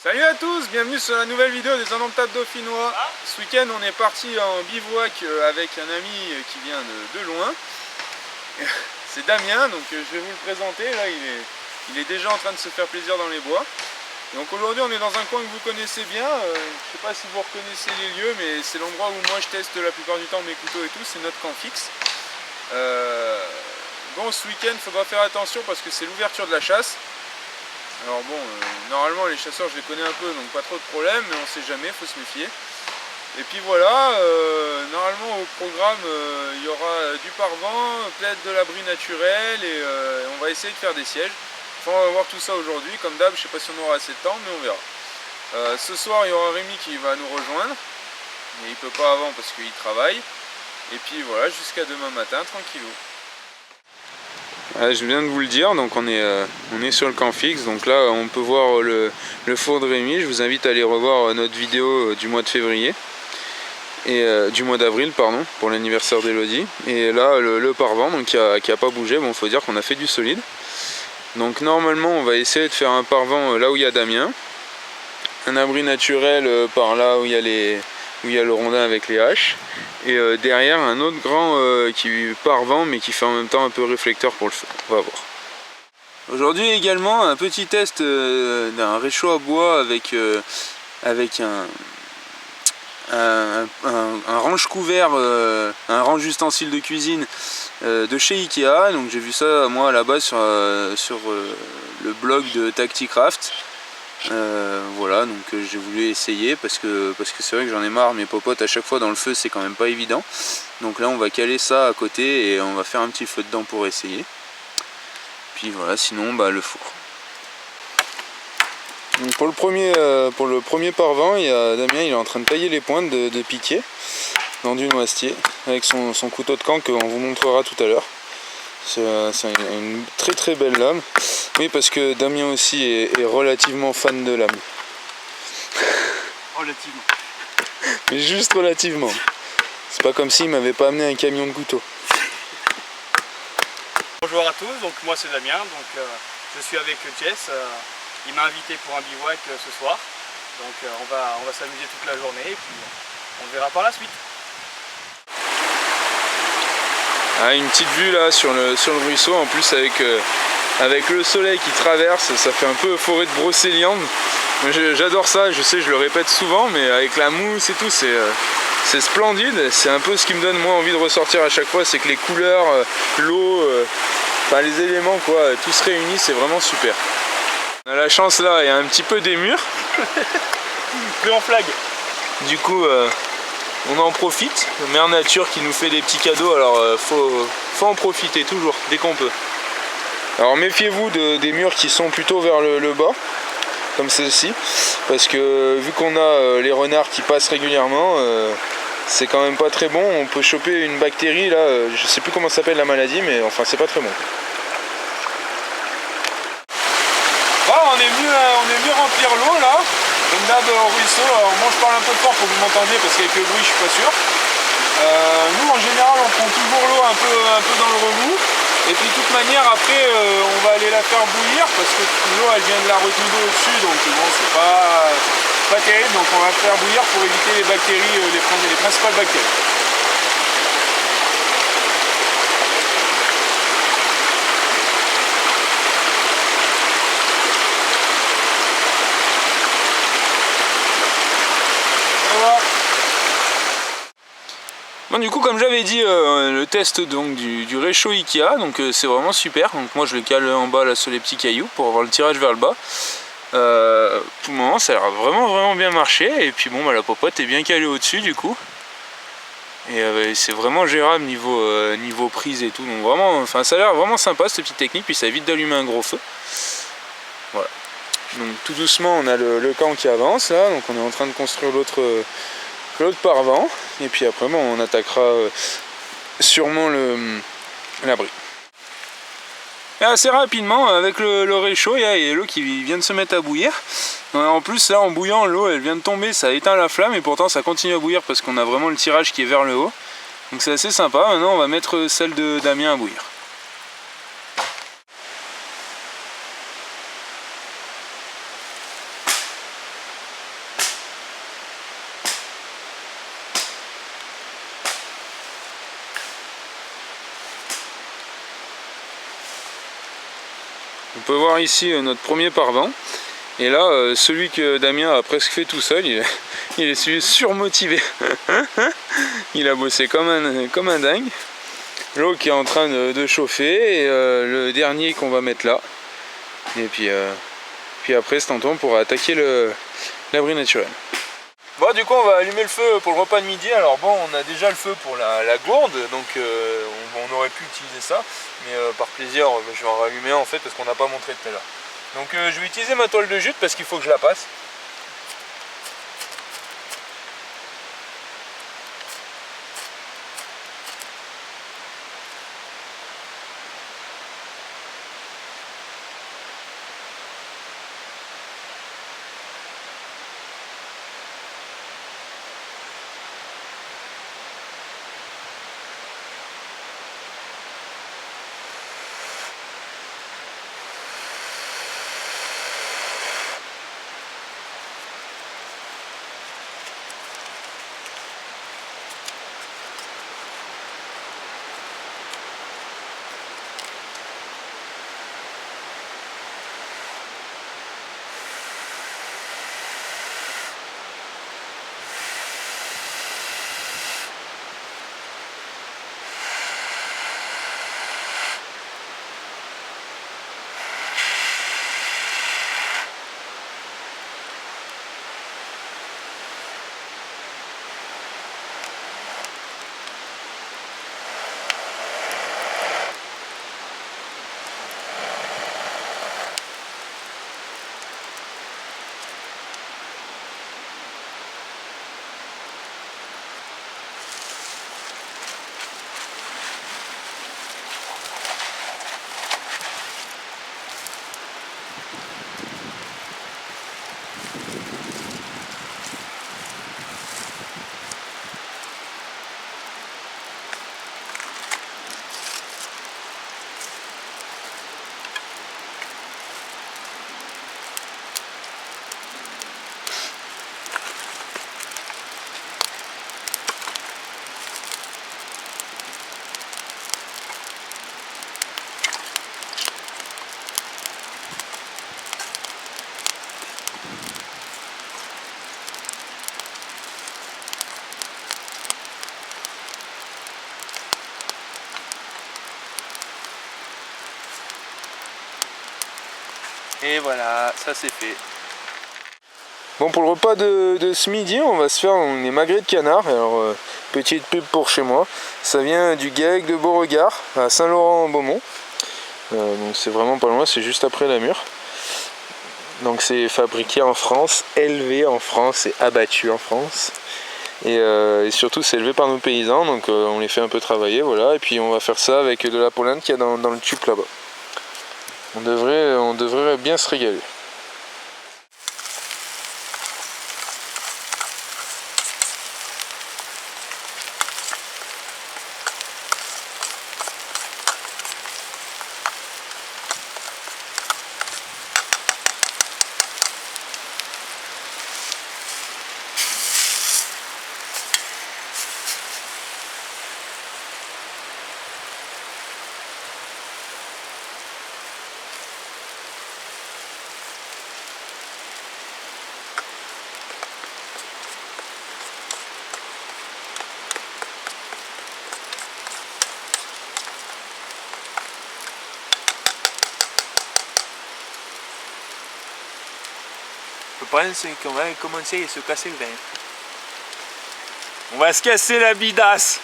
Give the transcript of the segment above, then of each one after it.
Salut à tous, bienvenue sur la nouvelle vidéo des Indomptables Dauphinois. Ce week-end on est parti en bivouac avec un ami qui vient de loin. C'est Damien, donc je vais vous le présenter. Là il est déjà en train de se faire plaisir dans les bois. Donc aujourd'hui on est dans un coin que vous connaissez bien. Je ne sais pas si vous reconnaissez les lieux, mais c'est l'endroit où moi je teste la plupart du temps mes couteaux et tout. C'est notre camp fixe. Bon, ce week-end il faudra faire attention parce que c'est l'ouverture de la chasse. Alors bon, normalement les chasseurs je les connais un peu, donc pas trop de problème, mais on sait jamais, faut se méfier. Et puis voilà, normalement au programme il y aura du parvent, peut-être de l'abri naturel, et on va essayer de faire des sièges. Enfin, on va voir tout ça aujourd'hui, comme d'hab, je sais pas si on aura assez de temps, mais on verra. Ce soir il y aura Rémi qui va nous rejoindre, mais il peut pas avant parce qu'il travaille. Et puis voilà, jusqu'à demain matin, tranquillou. Je viens de vous le dire, donc on est sur le camp fixe, donc là on peut voir le four de Rémi. Je vous invite à aller revoir notre vidéo du mois de février, et du mois d'avril pardon, pour l'anniversaire d'Elodie. Et là le parvent donc, qui a pas bougé, bon faut dire qu'on a fait du solide. Donc normalement on va essayer de faire un parvent là où il y a Damien, un abri naturel par là où il y a le rondin avec les haches, et derrière un autre grand qui parvent mais qui fait en même temps un peu réflecteur pour le feu. On va voir. Aujourd'hui également un petit test d'un réchaud à bois avec un range couvert, un range ustensiles de cuisine de chez Ikea. Donc j'ai vu ça moi à la base sur le blog de Tacticraft. Voilà, donc j'ai voulu essayer parce que c'est vrai que j'en ai marre, mes popotes à chaque fois dans le feu c'est quand même pas évident. Donc là on va caler ça à côté et on va faire un petit feu dedans pour essayer. Puis voilà, sinon le four. Donc pour le premier parvent, Damien il est en train de tailler les pointes de piquet dans du noisetier avec son couteau de camp qu'on vous montrera tout à l'heure. C'est une très très belle lame. Oui, parce que Damien aussi est relativement fan de lame. Relativement. Mais juste relativement. C'est pas comme s'il m'avait pas amené un camion de couteaux. Bonjour à tous, donc moi c'est Damien, donc je suis avec Jess. Il m'a invité pour un bivouac ce soir. Donc on va s'amuser toute la journée et puis on verra par la suite. Une petite vue là sur le ruisseau, en plus avec le soleil qui traverse, ça fait un peu forêt de brocéliande. J'adore ça, je sais, je le répète souvent, mais avec la mousse et tout, c'est splendide. C'est un peu ce qui me donne moi envie de ressortir à chaque fois, c'est que les couleurs, l'eau, enfin les éléments quoi, tous réunis, c'est vraiment super. On a la chance là, il y a un petit peu des murs. Plus en flag. Du coup, on en profite, Mère Nature qui nous fait des petits cadeaux, alors faut en profiter toujours, dès qu'on peut. Alors méfiez-vous des murs qui sont plutôt vers le bas, comme celle-ci, parce que vu qu'on a les renards qui passent régulièrement, c'est quand même pas très bon. On peut choper une bactérie là, je sais plus comment s'appelle la maladie, mais enfin c'est pas très bon. Bon, on est venu remplir l'eau là. Comme d'hab au ruisseau, moi je parle un peu fort pour que vous m'entendiez parce qu'avec le bruit je suis pas sûr. Nous en général on prend toujours l'eau un peu dans le remous. Et puis de toute manière après on va aller la faire bouillir parce que l'eau elle vient de la retenue d'eau au-dessus, donc bon c'est pas terrible, donc on va la faire bouillir pour éviter les bactéries, les principales bactéries. Bon, du coup comme j'avais dit, le test donc du réchaud Ikea, donc c'est vraiment super. Donc moi je le cale en bas là sur les petits cailloux pour avoir le tirage vers le bas. Pour le moment ça a l'air vraiment bien marché. Et puis bon la popote est bien calée au dessus du coup. Et c'est vraiment gérable niveau prise et tout. Donc vraiment, enfin ça a l'air vraiment sympa cette petite technique. Puis ça évite d'allumer un gros feu. Voilà. Donc tout doucement on a le camp qui avance là. Donc on est en train de construire l'autre parvent, et puis après bon, on attaquera sûrement l'abri. Et assez rapidement avec le réchaud, il y a l'eau qui vient de se mettre à bouillir. En plus là en bouillant, l'eau elle vient de tomber, ça a éteint la flamme et pourtant ça continue à bouillir parce qu'on a vraiment le tirage qui est vers le haut. Donc c'est assez sympa. Maintenant on va mettre celle de Damien à bouillir. On peut voir ici notre premier parvent. Et là, celui que Damien a presque fait tout seul, il est surmotivé. Il a bossé comme un dingue. L'eau qui est en train de chauffer et le dernier qu'on va mettre là. Et puis après, ce temps on pourra attaquer l'abri naturel. Bon, du coup, on va allumer le feu pour le repas de midi. Alors bon, on a déjà le feu pour la gourde, donc on aurait pu utiliser ça. Mais par plaisir, je vais en rallumer un en fait parce qu'on n'a pas montré tout à l'heure. Donc je vais utiliser ma toile de jute parce qu'il faut que je la passe. Et voilà, ça c'est fait. Bon, pour le repas de ce midi, on va se faire des magrets de canard. Alors, petite pub pour chez moi. Ça vient du GAEC de Beauregard, à Saint-Laurent-en-Beaumont. Donc c'est vraiment pas loin, c'est juste après la Mure. Donc c'est fabriqué en France, élevé en France et abattu en France. Et surtout c'est élevé par nos paysans, donc on les fait un peu travailler, voilà. Et puis on va faire ça avec de la polenta qu'il y a dans le tube là-bas. On devrait bien se régaler. Je pense qu'on va commencer à se casser le ventre. On va se casser la bidasse.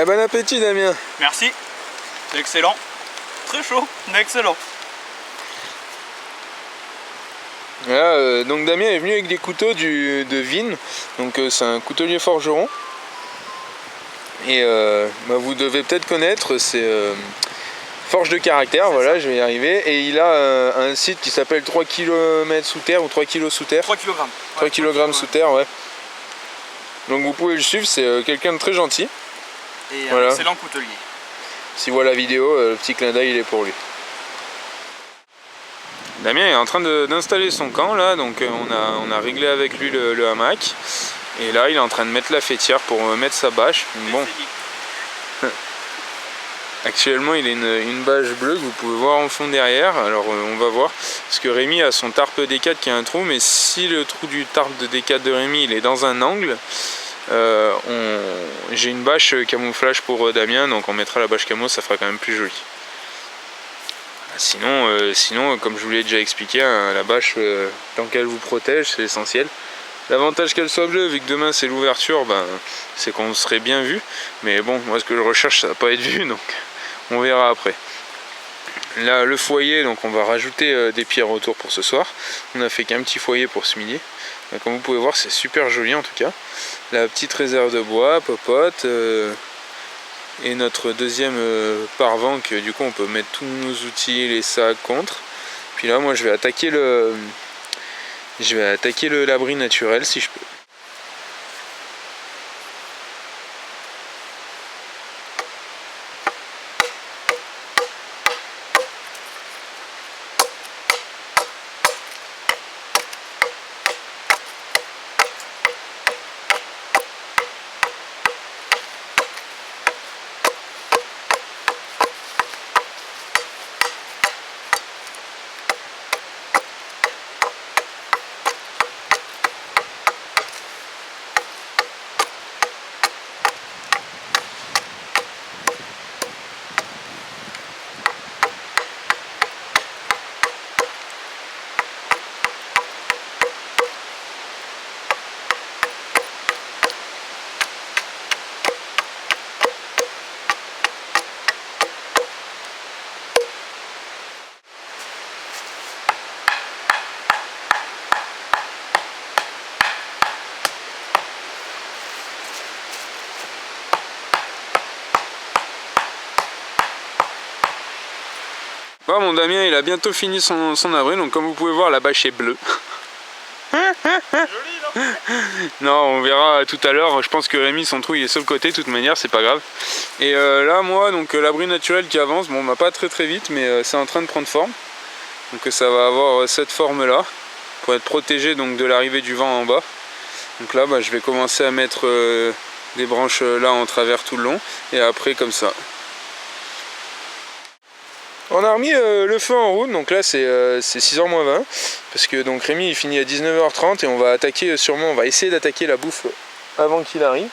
Bon appétit Damien. Merci, c'est excellent. Très chaud, mais excellent. Voilà, donc Damien est venu avec des couteaux de Vine, donc c'est un coutelier forgeron. Et vous devez peut-être connaître, c'est Forge de Caractère, voilà, je vais y arriver. Et il a un site qui s'appelle 3 km sous terre ou 3 kg sous terre. 3 kg. 3 kg sous terre, ouais. Donc vous pouvez le suivre, c'est quelqu'un de très gentil. Et voilà. Un excellent coutelier. s'il voit la vidéo, le petit clin d'œil il est pour lui. Damien est en train d'installer son camp là, donc on a réglé avec lui le hamac. Et là il est en train de mettre la fêtière pour mettre sa bâche. Bon. Actuellement il a une bâche bleue que vous pouvez voir en fond derrière, alors on va voir, parce que Rémi a son tarp D4 qui a un trou, mais si le trou du tarp de D4 de Rémi il est dans un angle, j'ai une bâche camouflage pour Damien, donc on mettra la bâche camo, ça fera quand même plus joli. Sinon comme je vous l'ai déjà expliqué, hein, la bâche tant qu'elle vous protège c'est essentiel. L'avantage qu'elle soit bleue, vu que demain c'est l'ouverture, ben, c'est qu'on serait bien vu, mais bon, moi ce que je recherche ça va pas être vu, donc on verra après. Là le foyer, donc on va rajouter des pierres autour pour ce soir. On a fait qu'un petit foyer pour ce midi. Comme vous pouvez voir c'est super joli en tout cas. La petite réserve de bois, popote, et notre deuxième parvent que du coup on peut mettre tous nos outils, les sacs contre. Puis là moi je vais attaquer l'abri naturel si je peux. Bon, mon Damien il a bientôt fini son abri, donc comme vous pouvez voir la bâche est bleue. Joli, non? Non, on verra tout à l'heure, je pense que Rémi son trou il est sur le côté, de toute manière c'est pas grave. Et là moi, donc l'abri naturel qui avance, bon bah pas très vite, mais c'est en train de prendre forme. Donc ça va avoir cette forme là, pour être protégé donc de l'arrivée du vent en bas. Donc là bah, je vais commencer à mettre des branches là en travers tout le long, et après comme ça. On a remis le feu en route, donc là c'est 6h moins 20, parce que donc Rémi il finit à 19h30 et on va attaquer sûrement, on va essayer d'attaquer la bouffe avant qu'il arrive.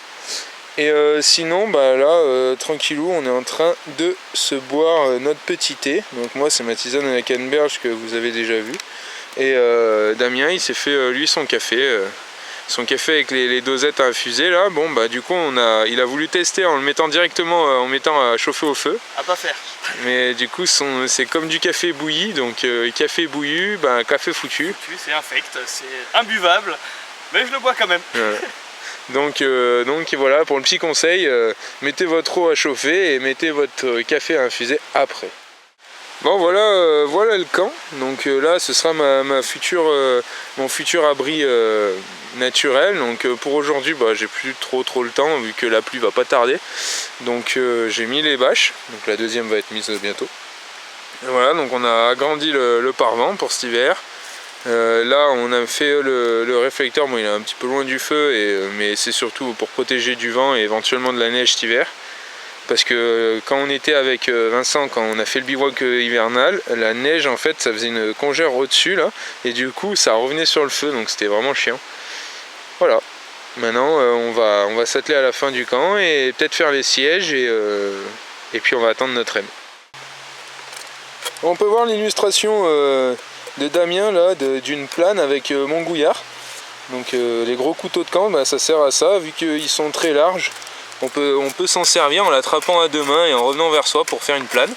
Et sinon bah là tranquillou, on est en train de se boire notre petit thé. Donc moi c'est ma tisane à la canneberge que vous avez déjà vu. Et Damien il s'est fait lui son café. Son café avec les dosettes à infuser là, bon bah du coup il a voulu tester en le mettant directement en mettant à chauffer au feu. À pas faire. Mais du coup c'est comme du café bouilli, donc café bouillu, bah, café foutu. C'est infect, c'est imbuvable, mais je le bois quand même. Donc voilà, pour le petit conseil, mettez votre eau à chauffer et mettez votre café à infuser après. Bon voilà, voilà le camp, donc là ce sera mon futur abri naturel. Donc pour aujourd'hui bah, j'ai plus trop le temps vu que la pluie va pas tarder. Donc j'ai mis les bâches, donc la deuxième va être mise bientôt. Et voilà, donc on a agrandi le parvent pour cet hiver. Là on a fait le réflecteur, bon il est un petit peu loin du feu, mais c'est surtout pour protéger du vent et éventuellement de la neige cet hiver. Parce que quand on était avec Vincent, quand on a fait le bivouac hivernal, la neige en fait ça faisait une congère au-dessus là, et du coup ça revenait sur le feu, donc c'était vraiment chiant. Voilà, maintenant on va s'atteler à la fin du camp et peut-être faire les sièges et puis on va attendre notre aime. On peut voir l'illustration de Damien là, d'une plane avec mon gouillard. Donc les gros couteaux de camp, bah, ça sert à ça, vu qu'ils sont très larges. On peut s'en servir en l'attrapant à deux mains et en revenant vers soi pour faire une plane.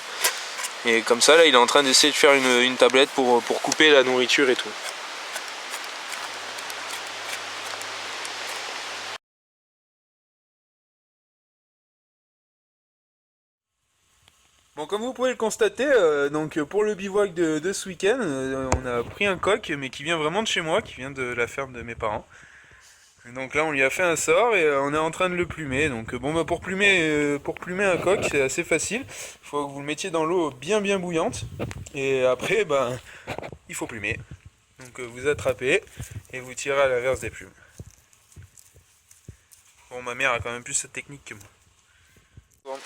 Et comme ça, là, il est en train d'essayer de faire une tablette pour couper la nourriture et tout. Bon, comme vous pouvez le constater, donc pour le bivouac de ce week-end, on a pris un coq, mais qui vient vraiment de chez moi, qui vient de la ferme de mes parents. Et donc là on lui a fait un sort et on est en train de le plumer. Donc bon bah pour plumer un coq c'est assez facile. Il faut que vous le mettiez dans l'eau bien bouillante. Et après il faut plumer. Donc vous attrapez et vous tirez à l'inverse des plumes. Bon ma mère a quand même plus cette technique que moi. Bon,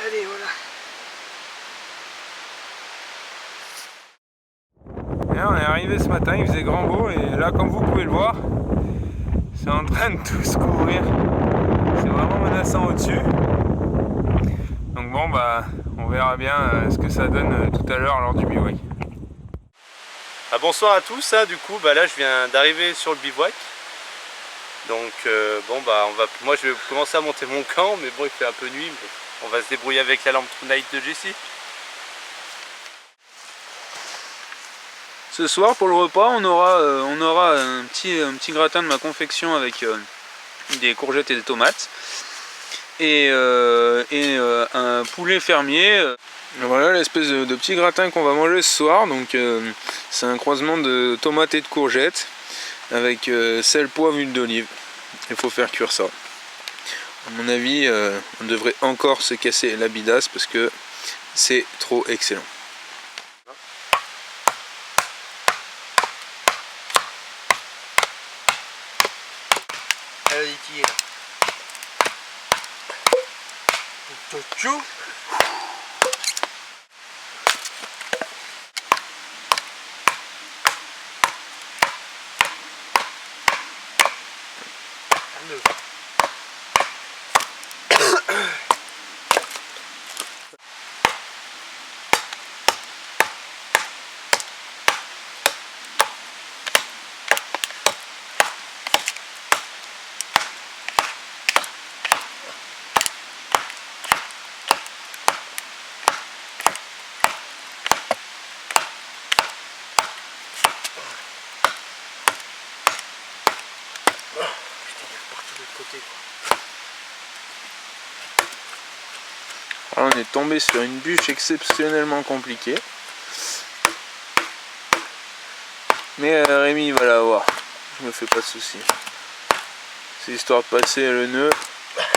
Allez, voilà. Et là, on est arrivé ce matin, il faisait grand beau et là comme vous pouvez le voir, c'est en train de tout se couvrir. C'est vraiment menaçant au-dessus. Donc bon on verra bien ce que ça donne tout à l'heure lors du bivouac. Bonsoir à tous, du coup là je viens d'arriver sur le bivouac. Donc moi je vais commencer à monter mon camp, mais bon il fait un peu nuit, mais on va se débrouiller avec la lampe True Night de Jessie. Ce soir pour le repas on aura un petit gratin de ma confection avec des courgettes et des tomates et un poulet fermier. Voilà l'espèce de petit gratin qu'on va manger ce soir. Donc c'est un croisement de tomates et de courgettes avec sel, poivre, huile d'olive. Il faut faire cuire ça. À mon avis on devrait encore se casser la bidasse parce que c'est trop excellent. Allez, qui est là? Tchou. Alors on est tombé sur une bûche exceptionnellement compliquée. Mais Rémi va l'avoir, je me fais pas de soucis. C'est histoire de passer le nœud. Vas-y,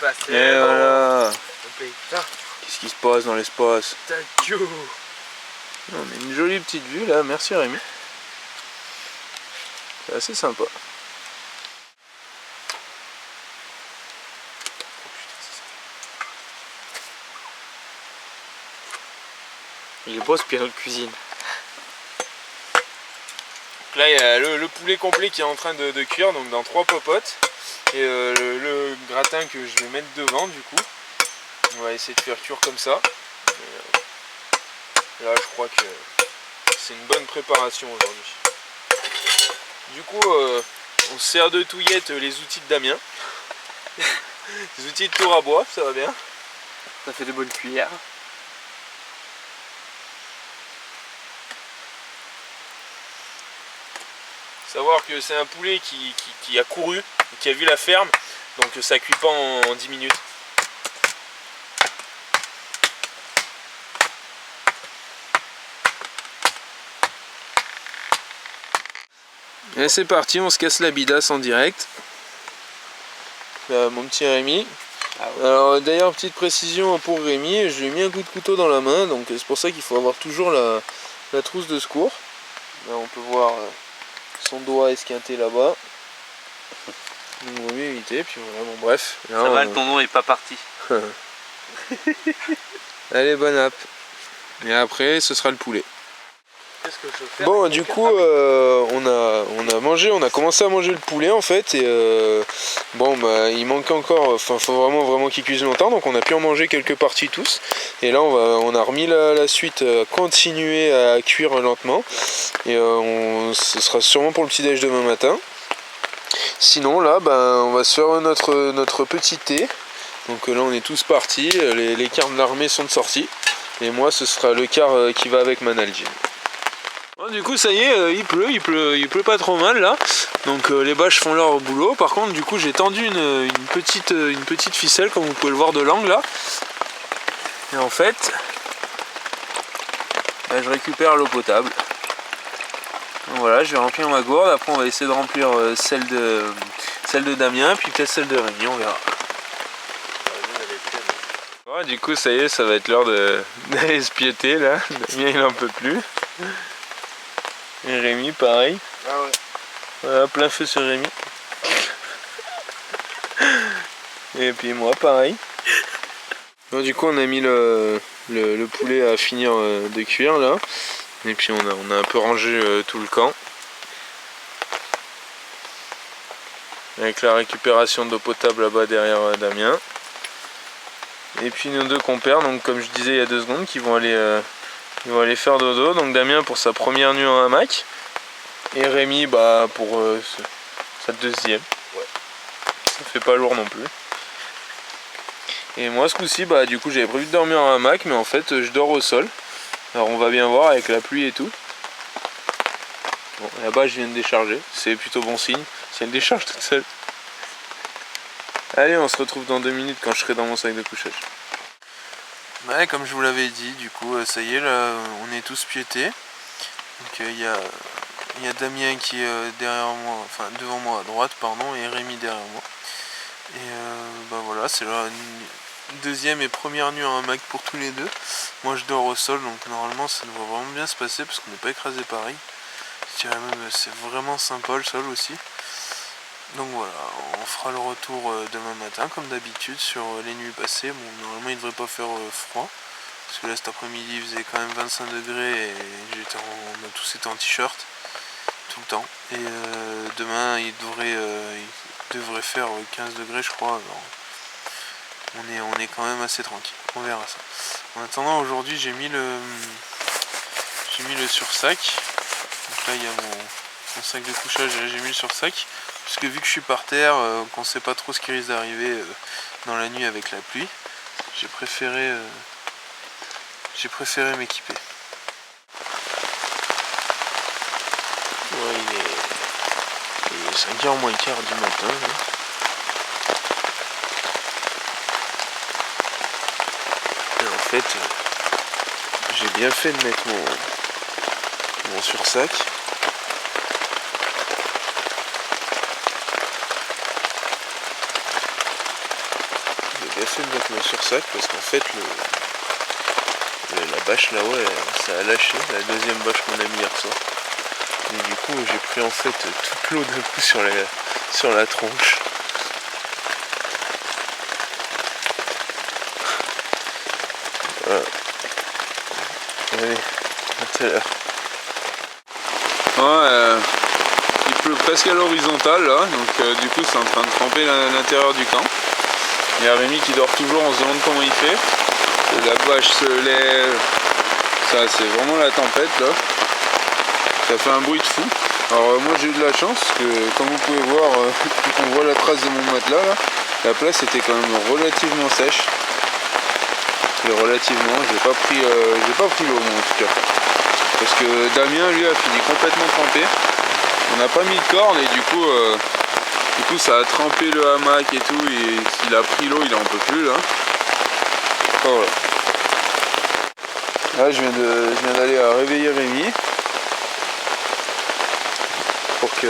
passe. Et voilà. Putain. Qu'est-ce qui se passe dans l'espace? Tchou. On a une jolie petite vue là, merci Rémi. C'est assez sympa. Il est beau ce piano de cuisine. Donc là il y a le poulet complet qui est en train de cuire, donc dans 3 popotes. Et le gratin que je vais mettre devant du coup. On va essayer de faire cuire comme ça. Et là je crois que c'est une bonne préparation aujourd'hui. Du coup on se sert de touillette les outils de Damien. Les outils de tour à bois, ça va bien. Ça fait de bonnes cuillères. Savoir que c'est un poulet qui a couru, qui a vu la ferme, donc ça cuit pas en 10 minutes. Et c'est parti, on se casse la bidasse en direct. Là, mon petit Rémi, Ah ouais. Alors d'ailleurs, petite précision pour Rémi, je lui ai mis un coup de couteau dans la main, donc c'est pour ça qu'il faut avoir toujours la trousse de secours. Là on peut voir son doigt esquinté là-bas. Donc on va mieux éviter, puis voilà, bon bref. Là, Ça va, le tendon est pas parti. Allez, bonne app. Et après, ce sera le poulet. Qu'est-ce que je fais? Bon, du coup, on a commencé à manger le poulet en fait, et bon, bah, il manque encore, enfin, faut vraiment qu'il cuise longtemps, donc on a pu en manger quelques parties tous. Et là, on a remis la suite, continuer à cuire lentement, et ce sera sûrement pour le petit déj demain matin. Sinon, là, ben, on va se faire notre petit thé. Donc là, on est tous partis, les quarts de l'armée sont sortis, et moi, ce sera le quart qui va avec Manalgin. Bon, du coup ça y est, il pleut pas trop mal là, donc les bâches font leur boulot. Par contre du coup j'ai tendu une petite ficelle comme vous pouvez le voir de l'angle là, et en fait là, je récupère l'eau potable. Donc voilà, je vais remplir ma gourde, après on va essayer de remplir celle de Damien, puis peut-être celle de Rémi, on verra. Bon, du coup ça y est, ça va être l'heure d'aller se piéter là, Damien il en peut plus. Et Rémi pareil. Ah ouais. Voilà, plein feu sur Rémi. Et puis moi pareil. Bon, du coup on a mis le poulet à finir de cuire là. Et puis on a un peu rangé tout le camp. Avec la récupération d'eau potable là-bas derrière Damien. Et puis nos deux compères, donc comme je disais il y a 2 secondes, qui vont aller faire dodo. Donc Damien pour sa première nuit en hamac. Et Rémi bah pour sa deuxième. Ouais. Ça fait pas lourd non plus. Et moi ce coup-ci bah du coup j'avais prévu de dormir en hamac, mais en fait je dors au sol. Alors on va bien voir avec la pluie et tout. Bon, là-bas je viens de décharger, c'est plutôt bon signe. C'est une décharge toute seule. Allez, on se retrouve dans 2 minutes quand je serai dans mon sac de couchage. Ouais, comme je vous l'avais dit, du coup ça y est, là on est tous piétés. Donc il y a Damien qui est derrière moi, enfin devant moi à droite pardon, et Rémi derrière moi. Et bah voilà, c'est la deuxième et première nuit en hamac pour tous les deux. Moi je dors au sol, donc normalement ça devrait vraiment bien se passer parce qu'on n'est pas écrasé pareil. Je dirais même c'est vraiment sympa le sol aussi. Donc voilà, on fera le retour demain matin comme d'habitude sur les nuits passées. Bon, normalement il ne devrait pas faire froid, parce que là cet après-midi il faisait quand même 25 degrés et on a tous été en t-shirt tout le temps. Et demain il devrait faire 15 degrés je crois. Alors, on est quand même assez tranquille, on verra ça. En attendant, aujourd'hui j'ai mis le sursac. Donc là il y a mon sac de couchage, et là j'ai mis le sursac. Parce que vu que je suis par terre, qu'on ne sait pas trop ce qui risque d'arriver dans la nuit avec la pluie, j'ai préféré m'équiper. Ouais, il est 5h moins le quart du matin. Là. Et en fait, j'ai bien fait de mettre mon sursac. J'ai fait de mettre mon sursac parce qu'en fait la bâche là-haut ça a lâché, la deuxième bâche qu'on a mis hier soir. Et du coup j'ai pris en fait toute l'eau d'un coup sur la tronche. Voilà. Allez, à tout à l'heure. Ouais, il pleut presque à l'horizontale là, donc du coup c'est en train de tremper l'intérieur du camp. Il y a Rémi qui dort toujours, on se demande comment il fait. La bâche se lève. Ça c'est vraiment la tempête là. Ça fait un bruit de fou. Alors moi j'ai eu de la chance parce que comme vous pouvez voir, on voit la trace de mon matelas là. La place était quand même relativement sèche. Et relativement, j'ai pas pris l'eau moi en tout cas. Parce que Damien lui a fini complètement trempé. On n'a pas mis de corne et du coup ça a trempé le hamac et tout, et s'il a pris l'eau il en peut plus là. Oh, voilà. Là je viens d'aller réveiller Rémi pour qu'on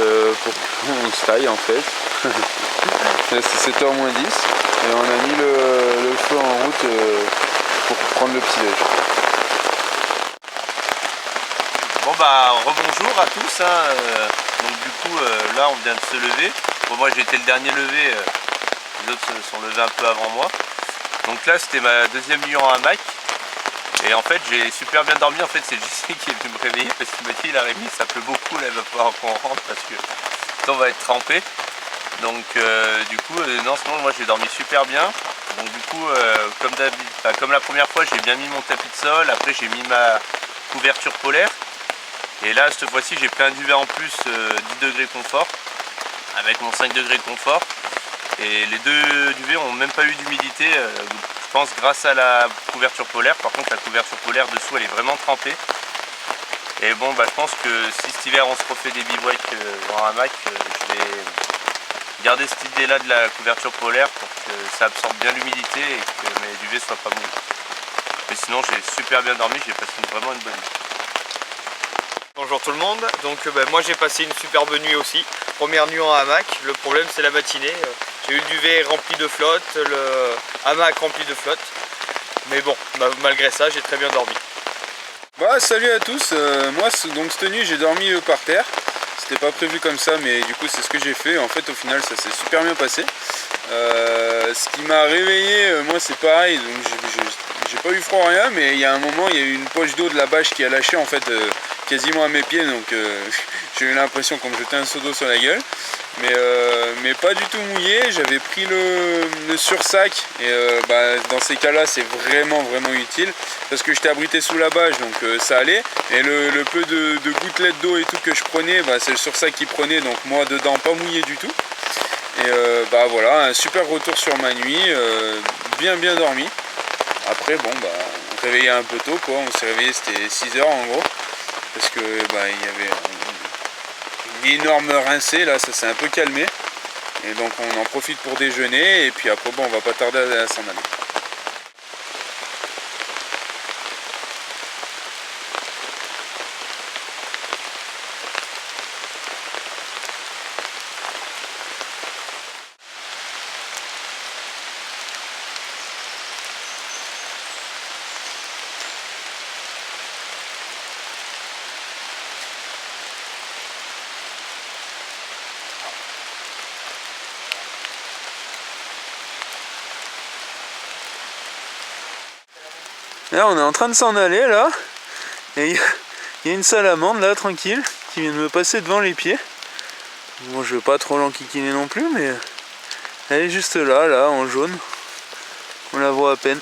se taille en fait. Là c'est 7h moins 10 et on a mis le feu en route pour prendre le petit déj. Bon bah rebonjour à tous, hein. Donc du coup là on vient de se lever. Bon, moi j'ai été le dernier levé, les autres se sont levés un peu avant moi. Donc là c'était ma deuxième nuit en hamac. Et en fait j'ai super bien dormi. En fait c'est Jessie qui est venu me réveiller parce qu'il m'a dit la Rémi ça pleut beaucoup là, il va falloir qu'on rentre parce que le temps va être trempé. Donc du coup non, sinon moi j'ai dormi super bien. Donc du coup comme la première fois j'ai bien mis mon tapis de sol, après j'ai mis ma couverture polaire. Et là cette fois-ci j'ai pris un duvet en plus 10 degrés confort avec mon 5 degrés de confort. Et les deux duvets n'ont même pas eu d'humidité, je pense grâce à la couverture polaire. Par contre la couverture polaire dessous elle est vraiment trempée. Et bon bah je pense que si cet hiver on se refait des bivouacs en hamac, je vais garder cette idée là de la couverture polaire pour que ça absorbe bien l'humidité et que mes duvets soient pas mouillés. Mais sinon j'ai super bien dormi, j'ai passé vraiment une bonne nuit. Bonjour tout le monde, donc moi j'ai passé une superbe nuit aussi, première nuit en hamac. Le problème c'est la matinée, j'ai eu le duvet rempli de flotte, le hamac rempli de flotte, mais bon, malgré ça j'ai très bien dormi. Bah salut à tous, moi donc cette nuit j'ai dormi par terre, c'était pas prévu comme ça mais du coup c'est ce que j'ai fait, en fait au final ça s'est super bien passé. Ce qui m'a réveillé, moi c'est pareil, donc j'ai pas eu froid rien, mais il y a un moment il y a eu une poche d'eau de la bâche qui a lâché en fait quasiment à mes pieds, donc j'ai eu l'impression qu'on me jetait un seau d'eau sur la gueule, mais pas du tout mouillé. J'avais pris le sursac et dans ces cas là c'est vraiment utile parce que j'étais abrité sous la bâche, donc ça allait, et le peu de gouttelettes d'eau et tout que je prenais, c'est le sursac qui prenait, donc moi dedans pas mouillé du tout. Et voilà, un super retour sur ma nuit, bien dormi. Après bon on réveillait un peu tôt quoi, on s'est réveillé, c'était 6h en gros, parce que il y avait une énorme rincée, là ça s'est un peu calmé. Et donc on en profite pour déjeuner et puis après bon on va pas tarder à s'en aller. Là on est en train de s'en aller là, et il y a une salamandre là tranquille qui vient de me passer devant les pieds. Bon je vais pas trop l'enquiquiner non plus, mais elle est juste là en jaune, on la voit à peine.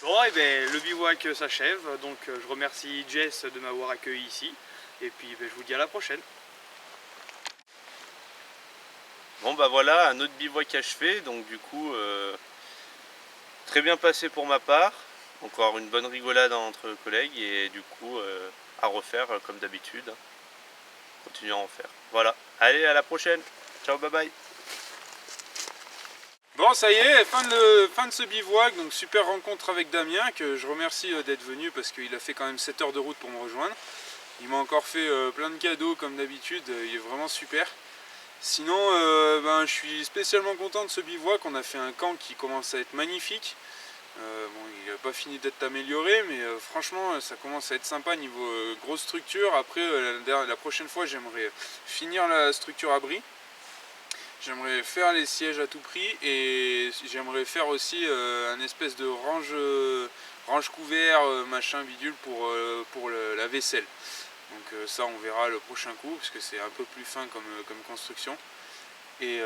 Bon, et ben, le bivouac s'achève, donc je remercie Jess de m'avoir accueilli ici, et puis je vous dis à la prochaine. Bon bah voilà, un autre bivouac achevé, donc du coup très bien passé pour ma part. Encore une bonne rigolade entre collègues et du coup à refaire comme d'habitude. Continuons à en faire. Voilà, allez à la prochaine. Ciao, bye bye. Bon ça y est, fin de ce bivouac, donc super rencontre avec Damien, que je remercie d'être venu parce qu'il a fait quand même 7 heures de route pour me rejoindre. Il m'a encore fait plein de cadeaux comme d'habitude, il est vraiment super. Sinon je suis spécialement content de ce bivouac, on a fait un camp qui commence à être magnifique. Il n'a pas fini d'être amélioré, mais franchement ça commence à être sympa niveau grosse structure. Après la prochaine fois j'aimerais finir la structure abri. J'aimerais faire les sièges à tout prix et j'aimerais faire aussi un espèce de range couvert, machin bidule pour la vaisselle. Donc ça on verra le prochain coup parce que c'est un peu plus fin comme construction. Et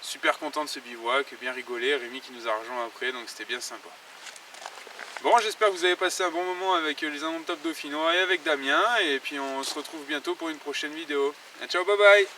super content de ce bivouac, bien rigolé, Rémi qui nous a rejoint après, donc c'était bien sympa. Bon, j'espère que vous avez passé un bon moment avec les Indomptables Dauphinois et avec Damien, et puis on se retrouve bientôt pour une prochaine vidéo. Ciao, bye bye.